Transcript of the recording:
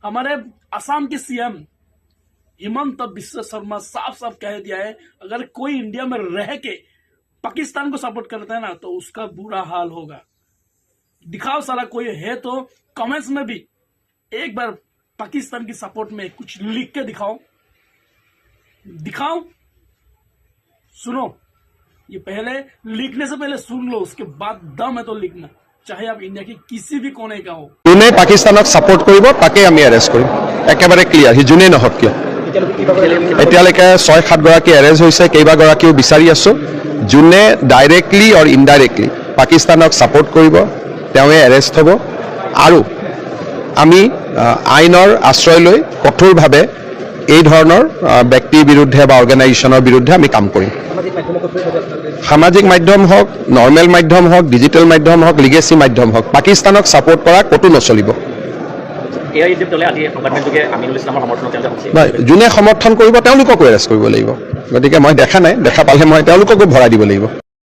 हमारे असम के सीएम हिमंत बिस्वा शर्मा साफ साफ कह दिया है, अगर कोई इंडिया में रह के पाकिस्तान को सपोर्ट करता है ना तो उसका बुरा हाल होगा। दिखाओ सारा कोई है तो कमेंट्स में भी एक बार पाकिस्तान की सपोर्ट में कुछ लिख के दिखाओ। सुनो, ये पहले लिखने से पहले सुन लो, उसके बाद दम है तो लिखना, चाहे आप इंडिया के किसी भी कोने का हो। जोने पाकिस्तानक सपोर्ट करिब ताके आमी एरेस्ट करिम, एकेबारे क्लियर। हि जोने নহক কিয় এতিয়ালৈকে 6-7 গৰাকী এৰেষ্ট হৈছে, কেইবাগৰাকীও বিচাৰি আছো। যোনে ডাইৰেক্টলি অৰ ইনডাইৰেক্টলি পাকিস্তানক সাপোৰ্ট কৰিব তেওঁৱে এৰেষ্ট হ'ব। আৰু আমি আইনৰ আশ্ৰয় লৈ কঠোৰভাৱে এই ধৰণৰ ব্যক্তিৰ বিৰুদ্ধে বা অৰ্গেনাইজেশ্যনৰ বিৰুদ্ধে আমি কাম কৰিম। সামাজিক মাধ্যম হোক, নৰ্মেল মাধ্যম হোক, ডিজিটেল মাধ্যম হোক, লিগেসি মাধ্যম হোক, পাকিস্তানক সাপোৰ্ট কৰা কতো নচলিব। যোনে সমৰ্থন কৰিব তেওঁলোককো এৰেষ্ট কৰিব লাগিব। গতিকে মই দেখা নাই, দেখা পালে মই তেওঁলোককো ভৰাই দিব লাগিব।